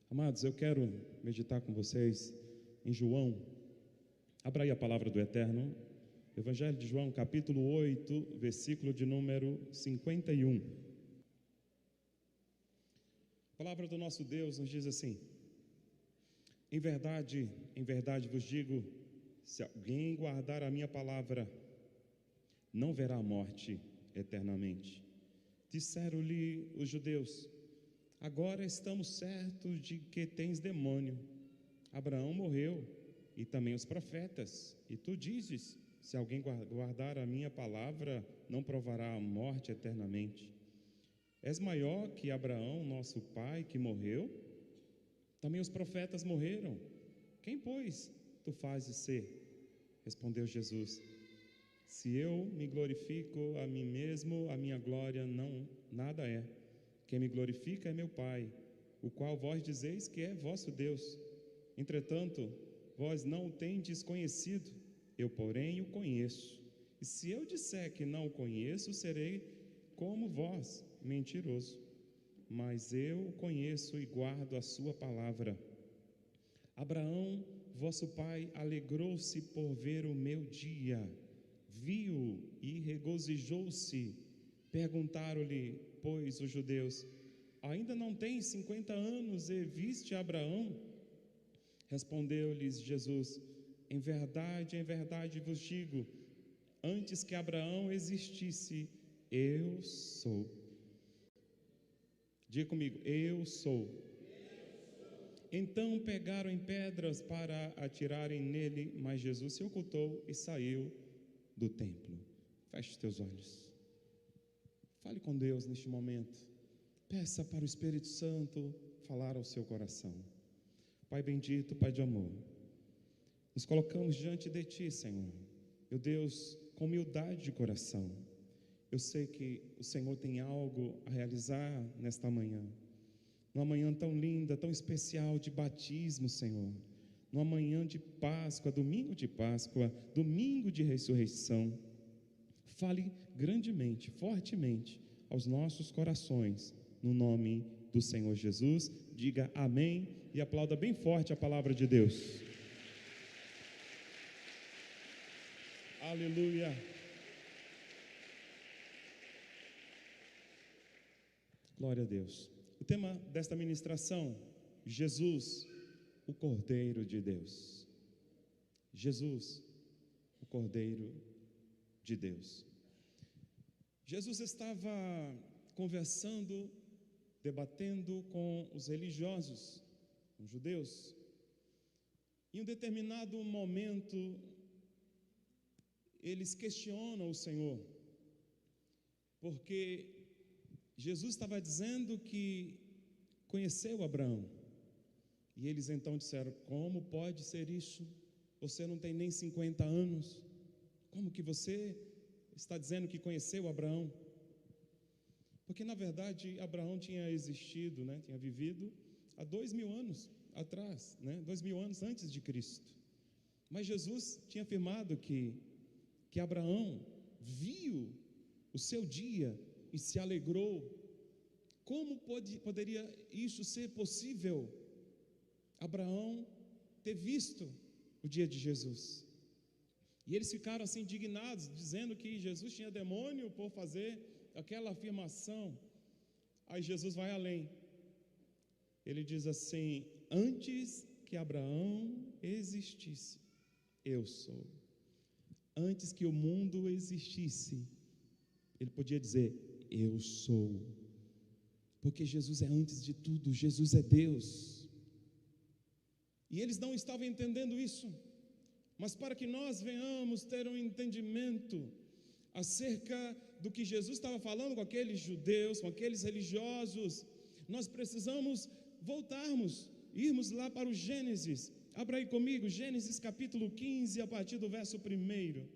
Amados, eu quero meditar com vocês em João. Abra aí a palavra do Eterno. Evangelho de João, capítulo 8, versículo de número 51. A palavra do nosso Deus nos diz assim: em verdade vos digo, se alguém guardar a minha palavra, não verá a morte eternamente. Disseram-lhe os judeus: agora estamos certos de que tens demônio. Abraão morreu, e também os profetas, e tu dizes: se alguém guardar a minha palavra, não provará a morte eternamente. És maior que Abraão, nosso pai, que morreu? Também os profetas morreram. Quem, pois, tu fazes ser? Respondeu Jesus: se eu me glorifico a mim mesmo, a minha glória nada é. Quem me glorifica é meu Pai, o qual vós dizeis que é vosso Deus. Entretanto, vós não o tendes conhecido, eu, porém, o conheço. E se eu disser que não o conheço, serei como vós, mentiroso. Mas eu o conheço e guardo a sua palavra. Abraão, vosso pai, alegrou-se por ver o meu dia, viu e regozijou-se. Perguntaram-lhe, pois, os judeus: ainda não tens 50 anos e viste Abraão? Respondeu-lhes Jesus: em verdade vos digo, antes que Abraão existisse, eu sou. Diga comigo: eu sou. Então pegaram em pedras para atirarem nele, mas Jesus se ocultou e saiu do templo. Feche os teus olhos. Fale com Deus neste momento. Peça para o Espírito Santo falar ao seu coração. Pai bendito, Pai de amor, nos colocamos diante de Ti, Senhor. Meu Deus, com humildade de coração. Eu sei que o Senhor tem algo a realizar nesta manhã. Numa manhã tão linda, tão especial de batismo, Senhor. Numa manhã de Páscoa, domingo de Páscoa, domingo de ressurreição. Fale grandemente, fortemente aos nossos corações, no nome do Senhor Jesus. Diga amém e aplauda bem forte a palavra de Deus. Aleluia. Glória a Deus. O tema desta ministração: Jesus, o Cordeiro de Deus. Jesus, o Cordeiro de Deus. Jesus estava conversando, debatendo com os religiosos, com os judeus. Em um determinado momento, eles questionam o Senhor, porque Jesus estava dizendo que conheceu Abraão. E eles então disseram: como pode ser isso? Você não tem nem 50 anos. Como que você está dizendo que conheceu Abraão? Porque na verdade Abraão tinha existido, tinha vivido há 2000 anos atrás, 2000 anos antes de Cristo. Mas Jesus tinha afirmado que Abraão viu o seu dia e se alegrou. Como poderia isso ser possível? Abraão ter visto o dia de Jesus. E eles ficaram assim indignados, dizendo que Jesus tinha demônio por fazer aquela afirmação. Aí Jesus vai além. Ele diz assim: antes que Abraão existisse, eu sou. Antes que o mundo existisse, ele podia dizer: eu sou. Porque Jesus é antes de tudo, Jesus é Deus. E eles não estavam entendendo isso. Mas para que nós venhamos ter um entendimento acerca do que Jesus estava falando com aqueles judeus, com aqueles religiosos, nós precisamos irmos lá para o Gênesis. Abra aí comigo, Gênesis capítulo 15, a partir do verso 1.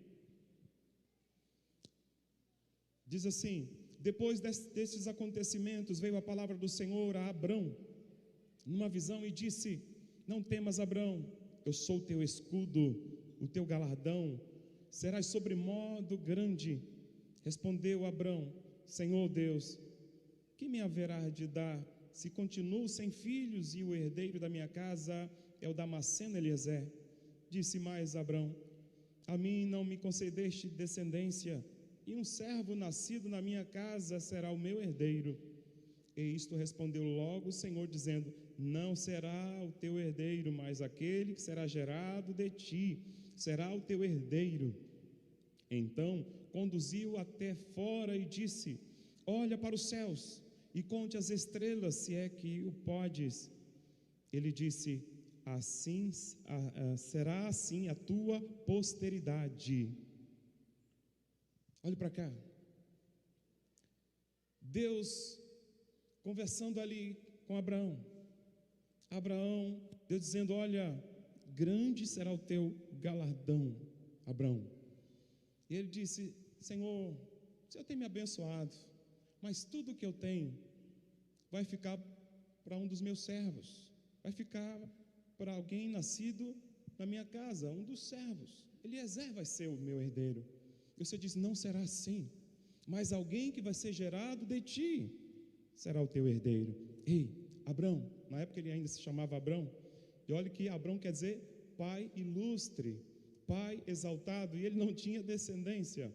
Diz assim: depois destes acontecimentos, veio a palavra do Senhor a Abrão, numa visão, e disse: não temas, Abrão, eu sou o teu escudo, o teu galardão serás sobremodo grande. Respondeu Abrão: Senhor Deus, que me haverá de dar se continuo sem filhos e o herdeiro da minha casa é o Damasceno Eliezer. Disse mais Abrão: a mim não me concedeste descendência, e um servo nascido na minha casa será o meu herdeiro. E isto respondeu logo o Senhor, dizendo: não será o teu herdeiro, mas aquele que será gerado de ti será o teu herdeiro. Então conduziu até fora e disse: olha para os céus e conte as estrelas, se é que o podes. Ele disse: assim será assim a tua posteridade. Olhe para cá. Deus conversando ali com Abraão, Deus dizendo: olha, grande será o teu galardão, Abraão. E ele disse: Senhor, o Senhor tem me abençoado, mas tudo que eu tenho vai ficar para um dos meus servos, vai ficar para alguém nascido na minha casa, um dos servos. Eliezer vai ser o meu herdeiro. E você diz: não será assim, mas alguém que vai ser gerado de ti será o teu herdeiro. Ei, Abrão, na época ele ainda se chamava Abrão, e olha que Abrão quer dizer pai ilustre, pai exaltado, e ele não tinha descendência.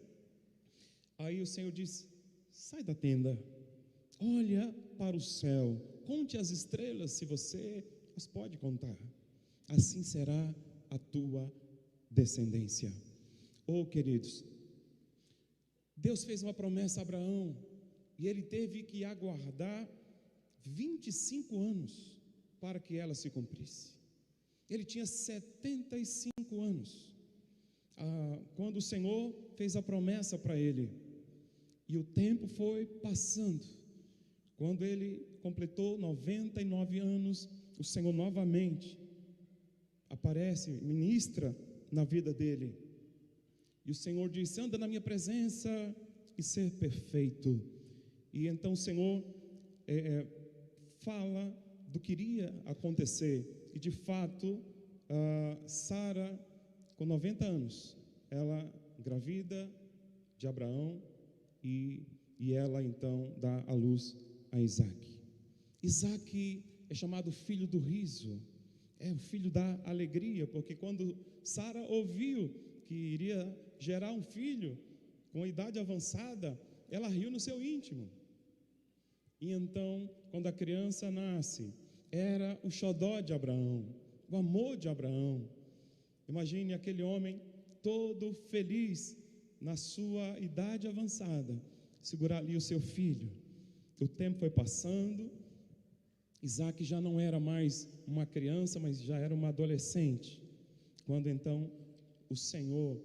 Aí o Senhor disse: sai da tenda, olha para o céu, conte as estrelas, se você as pode contar, assim será a tua descendência. Oh, queridos, Deus fez uma promessa a Abraão, e ele teve que aguardar 25 anos para que ela se cumprisse. Ele tinha 75 anos, quando o Senhor fez a promessa para ele, e o tempo foi passando. Quando ele completou 99 anos, o Senhor novamente aparece, ministra na vida dele, e o Senhor disse: anda na minha presença e ser perfeito. E então o Senhor fala do que iria acontecer, e de fato Sara, com 90 anos, ela engravida de Abraão, e ela então dá à luz a Isaque. Isaque é chamado filho do riso, é o filho da alegria, porque quando Sara ouviu que iria gerar um filho com idade avançada, ela riu no seu íntimo. E então, quando a criança nasce, era o xodó de Abraão, o amor de Abraão. Imagine aquele homem todo feliz na sua idade avançada, segurar ali o seu filho. O tempo foi passando, Isaque já não era mais uma criança, mas já era uma adolescente, quando então o Senhor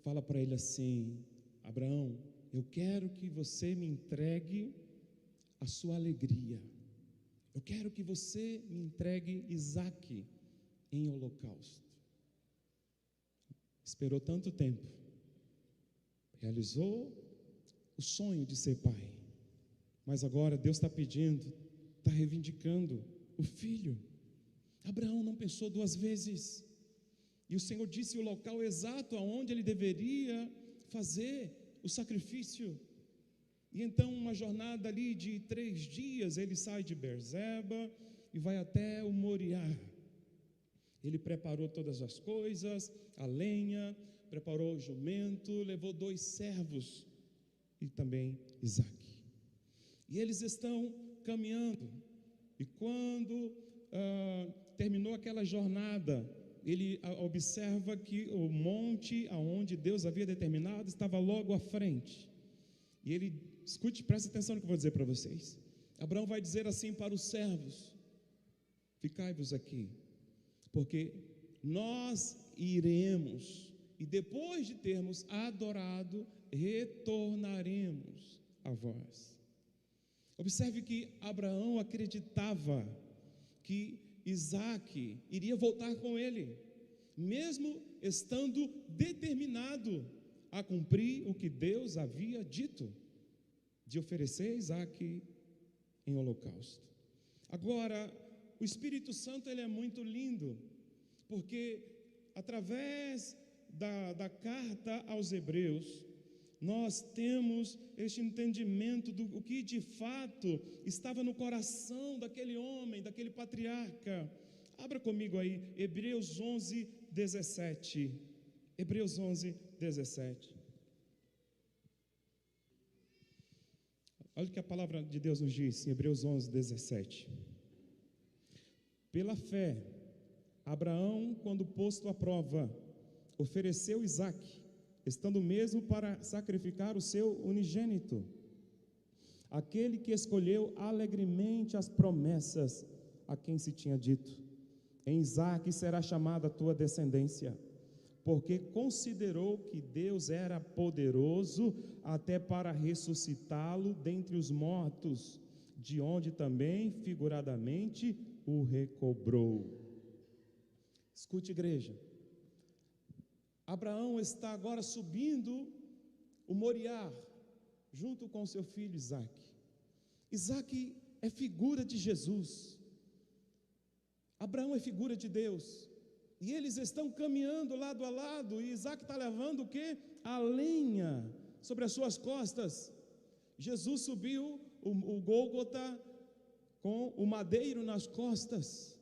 fala para ele assim: Abraão, eu quero que você me entregue a sua alegria, eu quero que você me entregue Isaque em holocausto. Esperou tanto tempo, realizou o sonho de ser pai, mas agora Deus está pedindo, está reivindicando o filho. Abraão não pensou duas vezes, e o Senhor disse o local exato aonde ele deveria fazer o sacrifício. E então, uma jornada ali de 3 dias, ele sai de Beerseba e vai até o Moriá. Ele preparou todas as coisas, a lenha, preparou o jumento, levou 2 servos e também Isaque. E eles estão caminhando, e quando terminou aquela jornada, ele observa que o monte aonde Deus havia determinado estava logo à frente. E ele, escute, presta atenção no que eu vou dizer para vocês. Abraão vai dizer assim para os servos: ficai-vos aqui, porque nós iremos, e depois de termos adorado, retornaremos a vós. Observe que Abraão acreditava que Isaque iria voltar com ele, mesmo estando determinado a cumprir o que Deus havia dito, de oferecer Isaque em holocausto. Agora, o Espírito Santo, ele é muito lindo, porque através da carta aos Hebreus, nós temos este entendimento do que de fato estava no coração daquele homem, daquele patriarca. Abra comigo aí, Hebreus 11, 17. Hebreus 11, 17. Olha o que a palavra de Deus nos diz em Hebreus 11, 17. Pela fé, Abraão, quando posto à prova, ofereceu Isaque, estando mesmo para sacrificar o seu unigênito, aquele que escolheu alegremente as promessas a quem se tinha dito: em Isaque será chamada a tua descendência, porque considerou que Deus era poderoso até para ressuscitá-lo dentre os mortos, de onde também figuradamente o recobrou. Escute, igreja, Abraão está agora subindo o Moriá, junto com seu filho Isaque. Isaque é figura de Jesus, Abraão é figura de Deus, e eles estão caminhando lado a lado, e Isaque está levando o quê? A lenha sobre as suas costas. Jesus subiu o Gólgota com o madeiro nas costas,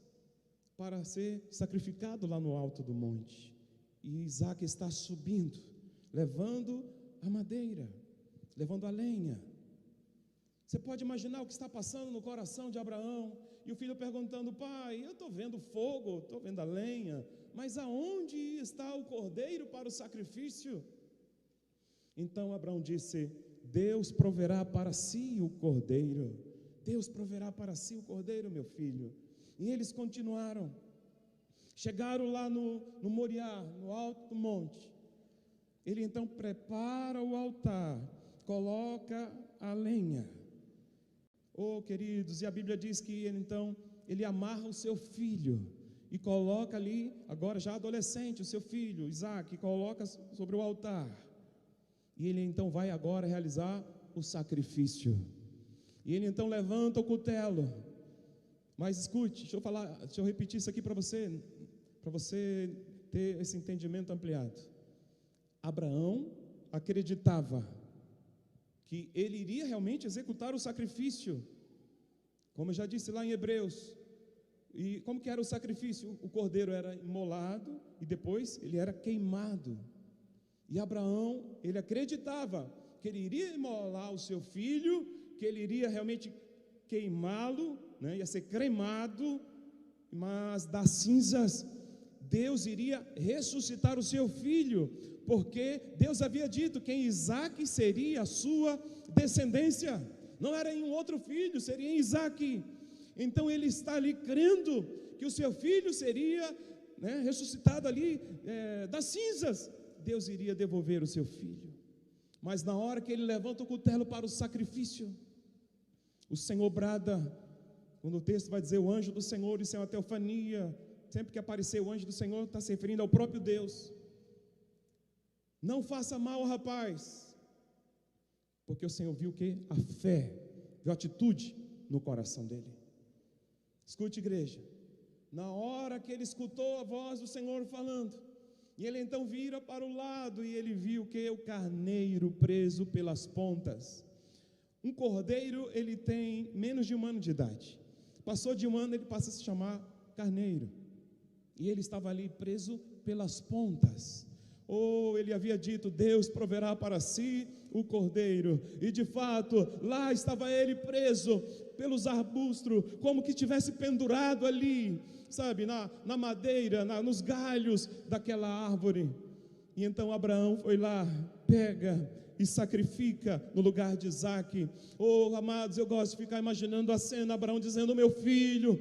para ser sacrificado lá no alto do monte. E Isaque está subindo, levando a madeira, levando a lenha. Você pode imaginar o que está passando no coração de Abraão, e o filho perguntando: pai, eu estou vendo fogo, estou vendo a lenha, mas aonde está o cordeiro para o sacrifício? Então Abraão disse: Deus proverá para si o cordeiro, Deus proverá para si o cordeiro, meu filho. E eles continuaram, chegaram lá no Moriá, no alto do monte. Ele então prepara o altar, coloca a lenha. Oh, queridos, e a Bíblia diz que ele amarra o seu filho e coloca ali, agora já adolescente, o seu filho, Isaque, coloca sobre o altar. E ele então vai agora realizar o sacrifício. E ele então levanta o cutelo. Mas escute, deixa eu repetir isso aqui para você ter esse entendimento ampliado. Abraão acreditava que ele iria realmente executar o sacrifício, como eu já disse lá em Hebreus. E como que era o sacrifício? O cordeiro era imolado e depois ele era queimado. E Abraão, ele acreditava que ele iria imolar o seu filho, que ele iria realmente queimá-lo, né? Ia ser cremado, mas das cinzas Deus iria ressuscitar o seu filho, porque Deus havia dito que em Isaque seria a sua descendência, não era em um outro filho, seria em Isaque. Então ele está ali crendo que o seu filho seria, né, ressuscitado ali das cinzas. Deus iria devolver o seu filho. Mas na hora que ele levanta o cutelo para o sacrifício, o Senhor brada, quando o texto vai dizer o anjo do Senhor, isso é uma teofania. Sempre que aparecer o anjo do Senhor, está se referindo ao próprio Deus. Não faça mal ao rapaz, porque o Senhor viu o quê? A fé, viu a atitude no coração dele. Escute, igreja, na hora que ele escutou a voz do Senhor falando, e ele então vira para o lado, e ele viu que o carneiro preso pelas pontas. Um cordeiro, ele tem menos de 1 ano de idade. Passou de 1 ano, ele passa a se chamar carneiro. E ele estava ali preso pelas pontas. Oh, ele havia dito: Deus proverá para si o cordeiro. E de fato, lá estava ele preso pelos arbustos, como que tivesse pendurado ali, sabe, na madeira, nos galhos daquela árvore. E então Abraão foi lá, pega e sacrifica no lugar de Isaque. Oh, amados, eu gosto de ficar imaginando a cena, Abraão dizendo: meu filho,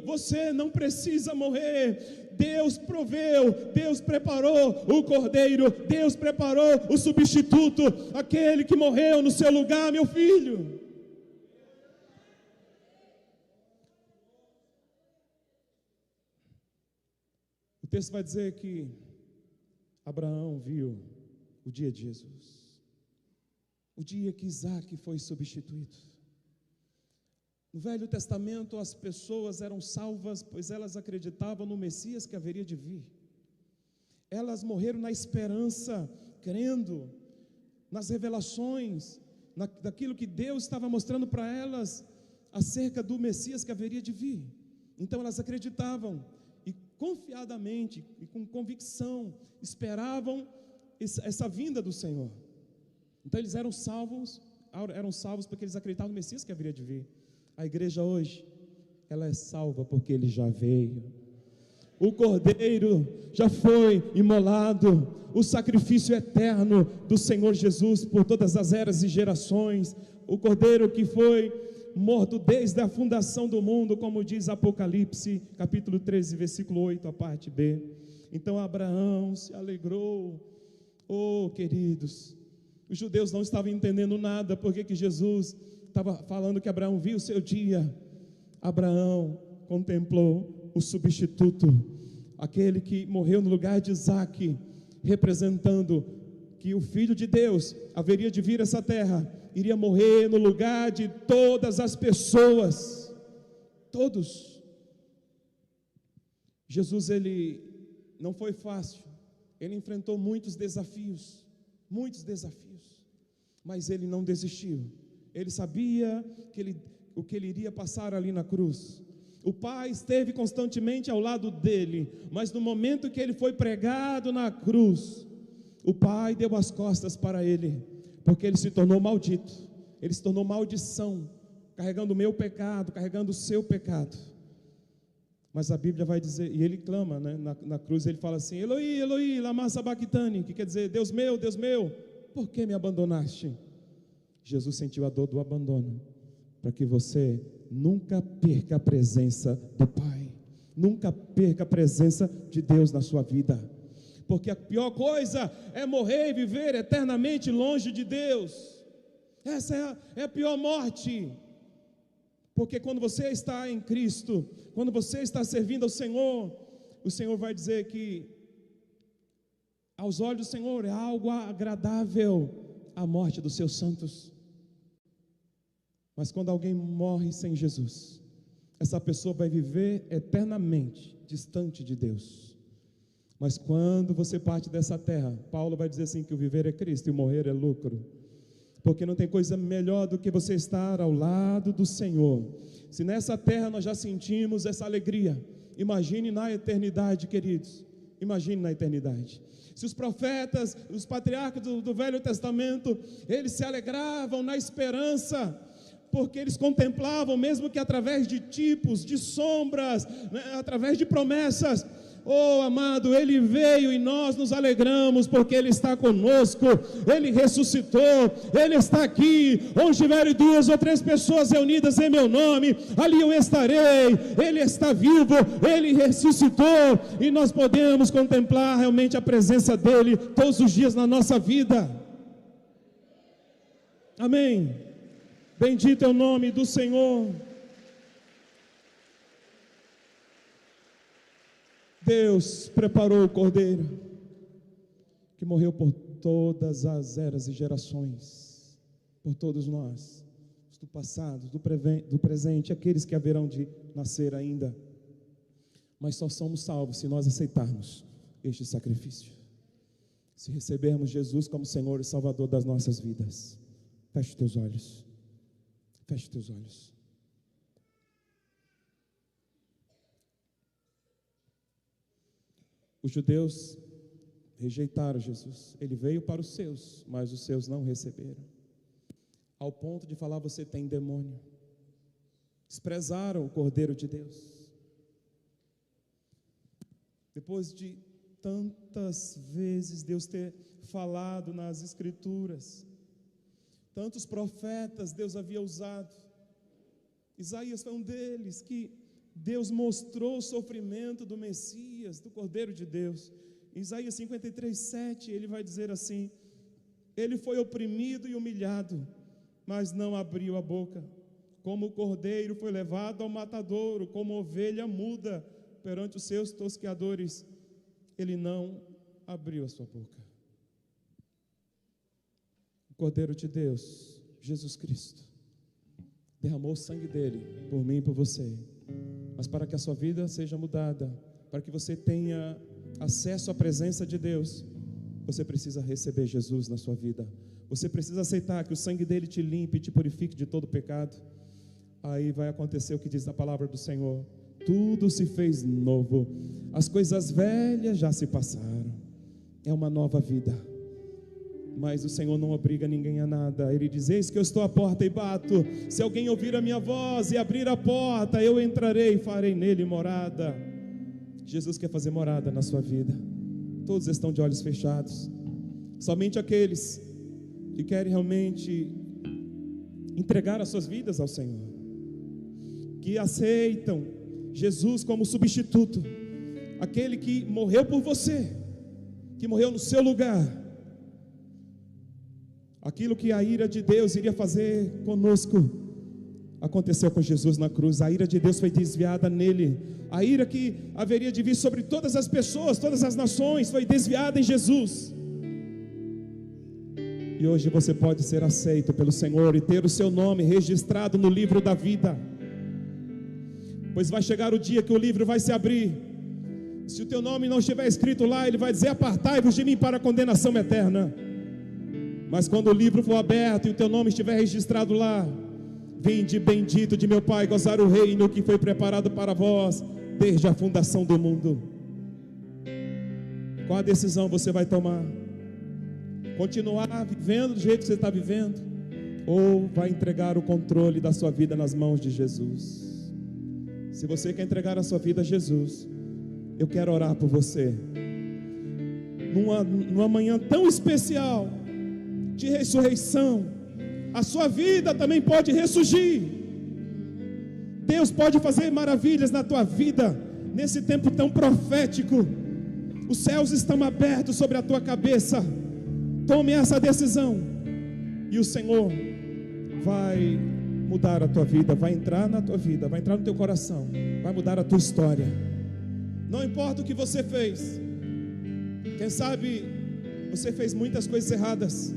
você não precisa morrer. Deus proveu, Deus preparou o cordeiro, Deus preparou o substituto, aquele que morreu no seu lugar, meu filho. O texto vai dizer que Abraão viu o dia de Jesus, o dia que Isaque foi substituído. No Velho Testamento as pessoas eram salvas, pois elas acreditavam no Messias que haveria de vir. Elas morreram na esperança, crendo nas revelações, daquilo que Deus estava mostrando para elas acerca do Messias que haveria de vir. Então elas acreditavam e confiadamente e com convicção esperavam essa vinda do Senhor. Então eles eram salvos porque eles acreditavam no Messias que haveria de vir. A igreja hoje, ela é salva porque ele já veio. O Cordeiro já foi imolado, o sacrifício eterno do Senhor Jesus por todas as eras e gerações, o Cordeiro que foi morto desde a fundação do mundo, como diz Apocalipse, capítulo 13, versículo 8, a parte B. Então Abraão se alegrou. Oh, queridos, os judeus não estavam entendendo nada, porque que Jesus estava falando que Abraão viu o seu dia. Abraão contemplou o substituto, aquele que morreu no lugar de Isaque, representando que o Filho de Deus haveria de vir a essa terra, iria morrer no lugar de todas as pessoas, todos. Jesus, ele não foi fácil, ele enfrentou muitos desafios, mas ele não desistiu. Ele sabia o que ele iria passar ali na cruz. O Pai esteve constantemente ao lado dele, mas no momento que ele foi pregado na cruz, o Pai deu as costas para ele, porque ele se tornou maldito, ele se tornou maldição, carregando o meu pecado, carregando o seu pecado. Mas a Bíblia vai dizer, e ele clama, né, na cruz, ele fala assim: Eloi, Eloi, lama sabachthani, que quer dizer: Deus meu, por que me abandonaste? Jesus sentiu a dor do abandono, para que você nunca perca a presença do Pai, nunca perca a presença de Deus na sua vida, porque a pior coisa é morrer e viver eternamente longe de Deus. Essa é a pior morte, porque quando você está em Cristo, quando você está servindo ao Senhor, o Senhor vai dizer que aos olhos do Senhor é algo agradável a morte dos seus santos. Mas quando alguém morre sem Jesus, essa pessoa vai viver eternamente distante de Deus. Mas quando você parte dessa terra, Paulo vai dizer assim, que o viver é Cristo e o morrer é lucro, porque não tem coisa melhor do que você estar ao lado do Senhor. Se nessa terra nós já sentimos essa alegria, imagine na eternidade, queridos, imagine na eternidade. Se os profetas, os patriarcas do Velho Testamento, eles se alegravam na esperança, porque eles contemplavam, mesmo que através de tipos, de sombras, né, através de promessas. Oh, amado, Ele veio e nós nos alegramos, porque Ele está conosco, Ele ressuscitou, Ele está aqui. Onde estiverem 2 ou 3 pessoas reunidas em meu nome, ali eu estarei. Ele está vivo, Ele ressuscitou, e nós podemos contemplar realmente a presença dEle todos os dias na nossa vida. Amém. Bendito é o nome do Senhor. Deus preparou o Cordeiro, que morreu por todas as eras e gerações, por todos nós, do passado, do presente, aqueles que haverão de nascer ainda. Mas só somos salvos se nós aceitarmos este sacrifício, se recebermos Jesus como Senhor e Salvador das nossas vidas. Feche os teus olhos. Feche teus olhos. Os judeus rejeitaram Jesus. Ele veio para os seus, mas os seus não receberam. Ao ponto de falar: você tem demônio. Desprezaram o Cordeiro de Deus. Depois de tantas vezes Deus ter falado nas Escrituras, tantos profetas Deus havia usado, Isaías foi um deles, que Deus mostrou o sofrimento do Messias, do Cordeiro de Deus. Em Isaías 53:7, ele vai dizer assim: ele foi oprimido e humilhado, mas não abriu a boca. Como o cordeiro foi levado ao matadouro, como ovelha muda perante os seus tosqueadores, ele não abriu a sua boca. Cordeiro de Deus, Jesus Cristo, derramou o sangue dele por mim e por você, mas para que a sua vida seja mudada, para que você tenha acesso à presença de Deus, Você precisa receber Jesus na sua vida. Você precisa aceitar que o sangue dele te limpe e te purifique de todo pecado. Aí vai acontecer o que diz a palavra do Senhor: tudo se fez novo, as coisas velhas já se passaram. É uma nova vida. Mas o Senhor não obriga ninguém a nada. Ele diz: eis que eu estou à porta e bato. Se alguém ouvir a minha voz e abrir a porta, eu entrarei e farei nele morada. Jesus quer fazer morada na sua vida. Todos estão de olhos fechados. Somente aqueles que querem realmente entregar as suas vidas ao Senhor, que aceitam Jesus como substituto, aquele que morreu por você, que morreu no seu lugar. Aquilo que a ira de Deus iria fazer conosco, aconteceu com Jesus na cruz. A ira de Deus foi desviada nele. A ira que haveria de vir sobre todas as pessoas, todas as nações, foi desviada em Jesus. E hoje você pode ser aceito pelo Senhor e ter o seu nome registrado no livro da vida. Pois vai chegar o dia que o livro vai se abrir. Se o teu nome não estiver escrito lá, ele vai dizer: apartai-vos de mim para a condenação eterna. Mas quando o livro for aberto e o teu nome estiver registrado lá: vinde bendito de meu Pai, gozar o reino que foi preparado para vós desde a fundação do mundo. Qual a decisão você vai tomar? Continuar vivendo do jeito que você está vivendo, ou vai entregar o controle da sua vida nas mãos de Jesus? Se você quer entregar a sua vida a Jesus, eu quero orar por você. Numa manhã tão especial de ressurreição, a sua vida também pode ressurgir. Deus pode fazer maravilhas na tua vida, nesse tempo tão profético. Os céus estão abertos sobre a tua cabeça. Tome essa decisão, e o Senhor vai mudar a tua vida, vai entrar na tua vida, vai entrar no teu coração, vai mudar a tua história. Não importa o que você fez. Quem sabe você fez muitas coisas erradas,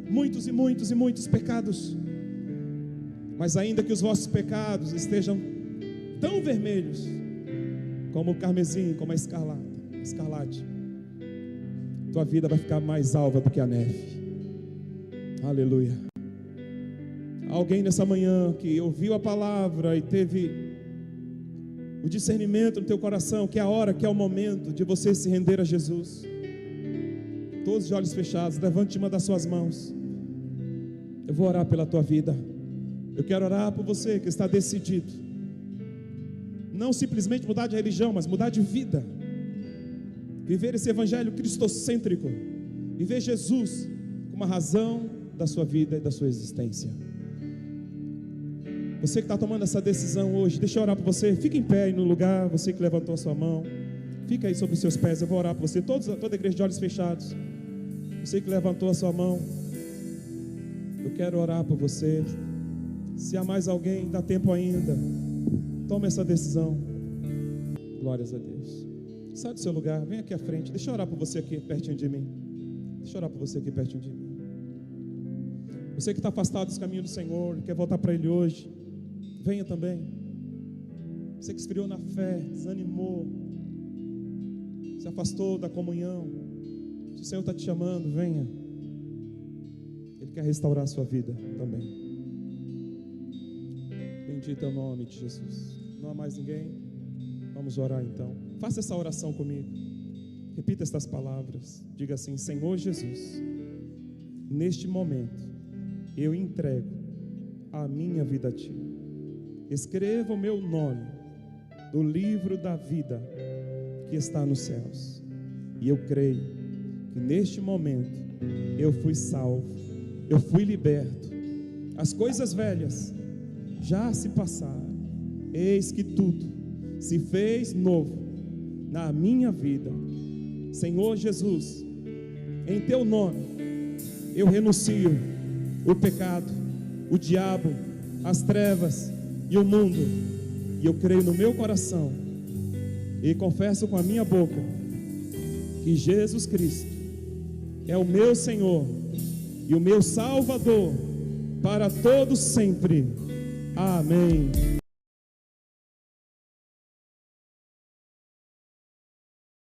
muitos e muitos e muitos pecados, mas ainda que os vossos pecados estejam tão vermelhos como o carmesim, como a escarlate, tua vida vai ficar mais alva do que a neve. Aleluia. Alguém nessa manhã que ouviu a palavra e teve o discernimento no teu coração que é a hora, que é o momento de você se render a Jesus. Todos de olhos fechados, levante uma das suas mãos. Eu vou orar pela tua vida. Eu quero orar por você que está decidido, não simplesmente mudar de religião, mas mudar de vida. Viver esse evangelho cristocêntrico, viver Jesus como a razão da sua vida e da sua existência. Você que está tomando essa decisão hoje, deixa eu orar por você. Fica em pé aí no lugar. Você que levantou a sua mão, fica aí sobre os seus pés. Eu vou orar por você. Toda a igreja de olhos fechados. Você que levantou a sua mão, eu quero orar por você. Se há mais alguém, dá tempo ainda. Tome essa decisão. Glórias a Deus. Sai do seu lugar, vem aqui à frente. Deixa eu orar por você aqui pertinho de mim. Deixa eu orar por você aqui pertinho de mim. Você que está afastado dos caminhos do Senhor, quer voltar para Ele hoje, venha também. Você que esfriou na fé, desanimou, se afastou da comunhão, se o Senhor está te chamando, venha. Ele quer restaurar a sua vida também. Bendito é o nome de Jesus. Não há mais ninguém? Vamos orar então. Faça essa oração comigo. Repita estas palavras. Diga assim: Senhor Jesus, neste momento eu entrego a minha vida a Ti. Escreva o meu nome no livro da vida que está nos céus. E eu creio que neste momento eu fui salvo, eu fui liberto. As coisas velhas já se passaram. Eis que tudo se fez novo na minha vida. Senhor Jesus, em Teu nome eu renuncio o pecado, o diabo, as trevas e o mundo, e eu creio no meu coração e confesso com a minha boca que Jesus Cristo é o meu Senhor e o meu Salvador para todos sempre. Amém.